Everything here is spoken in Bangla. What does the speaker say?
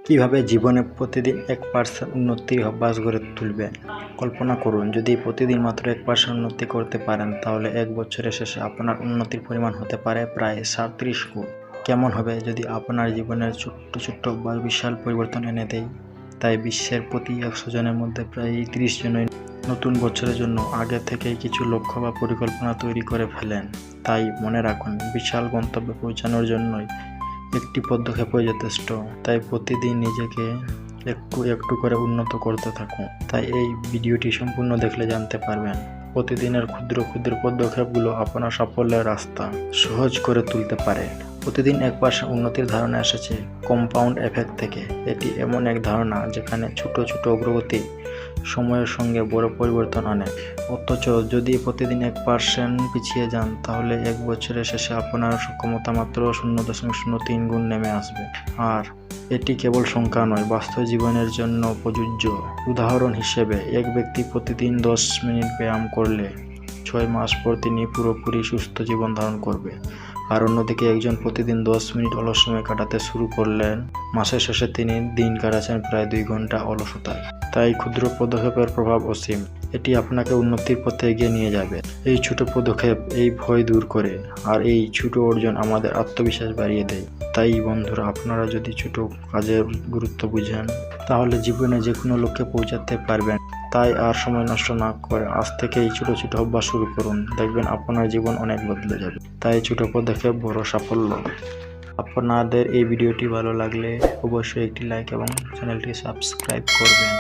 কিভাবে জীবনে প্রতিদিন 1% উন্নতির অভ্যাস গড়ে তুলবেন। কল্পনা করুন, যদি প্রতিদিন মাত্র 1% উন্নতি করতে পারেন, তাহলে 1 বছরের শেষে আপনার উন্নতির পরিমাণ হতে পারে প্রায় 37 গুণ। কেমন হবে যদি আপনার জীবনের ছোট্ট ছোট্ট অভ্যাস বিশাল পরিবর্তন এনে দেয়? তাই বিশ্বের প্রতি 100 জনের মধ্যে প্রায় 30 জনই নতুন বছরের জন্য আগে থেকেই কিছু লক্ষ্য বা পরিকল্পনা তৈরি করে ফেলেন। তাই মনে রাখুন, বিশাল গন্তব্যে পৌঁছানোর জন্যই একটি পদক্ষেপই যথেষ্ট। তাই প্রতিদিন নিজেকে একটু একটু করে উন্নত করতে থাকুন। তাই এই ভিডিওটি সম্পূর্ণ দেখলে জানতে পারবেন প্রতিদিনের ক্ষুদ্র ক্ষুদ্র পদক্ষেপগুলো আপনার সাফল্যের রাস্তা সহজ করে তুলতে পারে। প্রতিদিন 1% উন্নতির ধারণা এসেছে কম্পাউন্ড এফেক্ট থেকে। এটি এমন এক ধারণা যেখানে ছোট ছোট অগ্রগতি সময়ের সঙ্গে বড় পরিবর্তন আনে। অথচ যদি প্রতিদিন 1% পিছিয়ে যান, তাহলে 1 বছরের শেষে আপনার সক্ষমতা মাত্র 0.03 গুণ নেমে আসবে। আর এটি কেবল সংখ্যা নয়, বাস্তব জীবনের জন্য প্রযোজ্য। উদাহরণ হিসেবে, এক ব্যক্তি প্রতিদিন 10 মিনিট ব্যায়াম করলে 6 মাস পর তিনি পুরোপুরি সুস্থ জীবন ধারণ করবে। আর অন্যদিকে একজন প্রতিদিন 10 মিনিট অলস সময় কাটাতে শুরু করলেন, মাসের শেষে তিনি দিন কাটাচ্ছেন প্রায় 2 ঘন্টা অলসতায়। তাই ক্ষুদ্র পদক্ষেপের প্রভাব অসীম। এটি আপনাকে উন্নতির পথে এগিয়ে নিয়ে যাবে। এই ছোট পদক্ষেপ এই ভয় দূর করে, আর এই ছোট অর্জন আমাদের আত্মবিশ্বাস বাড়িয়ে দেয়। তাই বন্ধুরা, আপনারা যদি ছোট কাজের গুরুত্ব বুঝেন, তাহলে জীবনে যে কোনো লক্ষ্যে পৌঁছাতে পারবেন। তাই আর সময় নষ্ট না করে আজ থেকেই ছোট ছোট অভ্যাস শুরু করুন। দেখবেন আপনার জীবন অনেক বদলে যাবে। তাই ছোট পদক্ষেপ বড় সাফল্য। আপনাদের এই ভিডিওটি ভালো লাগলে অবশ্যই একটি লাইক এবং চ্যানেলটি সাবস্ক্রাইব করবেন।